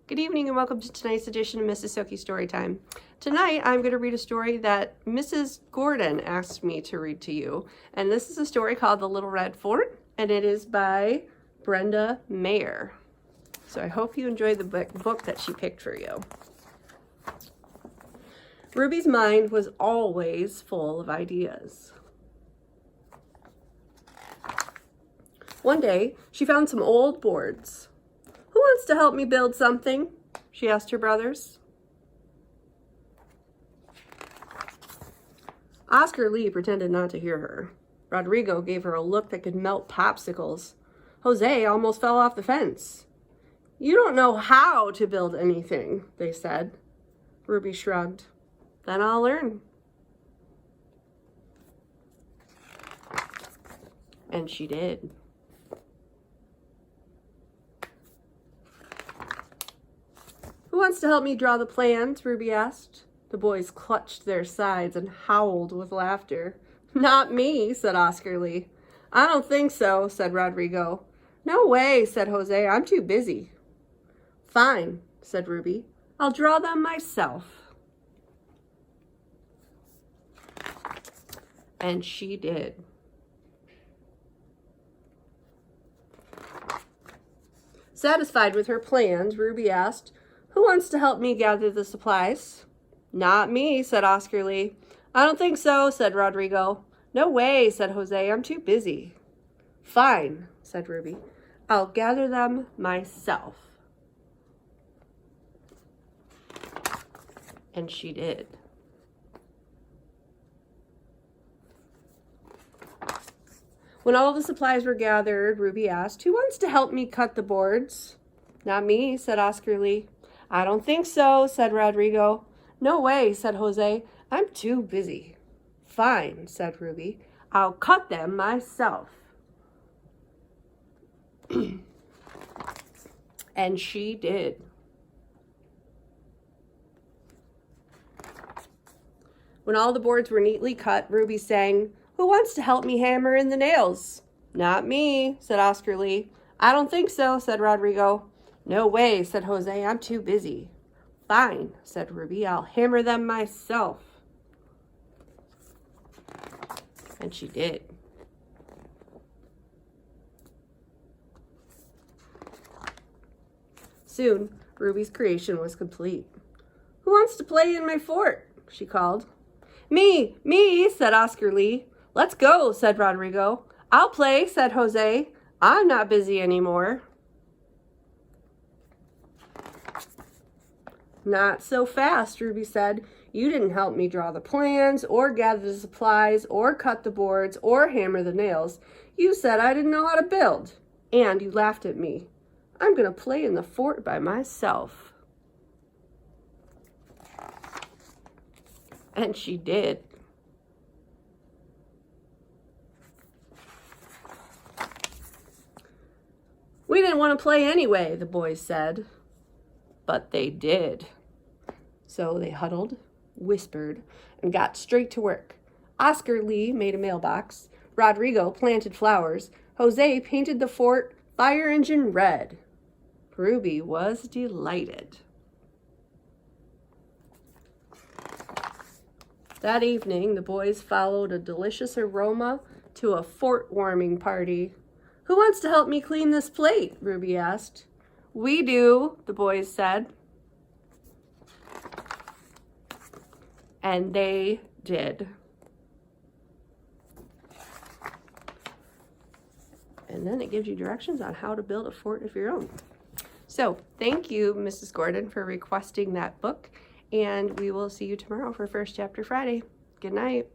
Good evening and welcome to tonight's edition of Mrs. Soki Storytime. Tonight I'm going to read a story that Mrs. Gordon asked me to read to you. And this is a story called The Little Red Fort, and it is by Brenda Maier. So I hope you enjoy the book that she picked for you. Ruby's mind was always full of ideas. One day, she found some old boards. "Who wants to help me build something?" she asked her brothers. Oscar Lee pretended not to hear her. Rodrigo gave her a look that could melt popsicles. Jose almost fell off the fence. "You don't know how to build anything," they said. Ruby shrugged. "Then I'll learn." And she did. "Who wants to help me draw the plans?" Ruby asked. The boys clutched their sides and howled with laughter. "Not me," said Oscar Lee. "I don't think so," said Rodrigo. "No way," said Jose. "I'm too busy." "Fine," said Ruby. "I'll draw them myself." And she did. Satisfied with her plans, Ruby asked, "Who wants to help me gather the supplies?" "Not me," said Oscar Lee. "I don't think so," said Rodrigo. "No way," said Jose. "I'm too busy." "Fine," said Ruby. "I'll gather them myself." And she did. When all the supplies were gathered, Ruby asked, "Who wants to help me cut the boards?" "Not me," said Oscar Lee. "I don't think so," said Rodrigo. "No way," said Jose. "I'm too busy." "Fine," said Ruby. "I'll cut them myself." And she did. When all the boards were neatly cut, Ruby sang, "Who wants to help me hammer in the nails?" "Not me," said Oscar Lee. "I don't think so," said Rodrigo. "No way," said Jose. "I'm too busy." "Fine," said Ruby. "I'll hammer them myself." And she did. Soon, Ruby's creation was complete. "Who wants to play in my fort?" she called. "Me, me," said Oscar Lee. "Let's go," said Rodrigo. "I'll play," said Jose. "I'm not busy anymore." "Not so fast," Ruby said. "You didn't help me draw the plans, or gather the supplies, or cut the boards, or hammer the nails. You said I didn't know how to build, and you laughed at me. I'm going to play in the fort by myself." And she did. "We didn't want to play anyway," the boys said. But they did. So they huddled, whispered, and got straight to work. Oscar Lee made a mailbox. Rodrigo planted flowers. Jose painted the fort fire engine red. Ruby was delighted. That evening, the boys followed a delicious aroma to a fort warming party. "Who wants to help me clean this plate?" Ruby asked. "We do," the boys said. And they did. And then it gives you directions on how to build a fort of your own. So thank you, Mrs. Gordon, for requesting that book. And we will see you tomorrow for First Chapter Friday. Good night.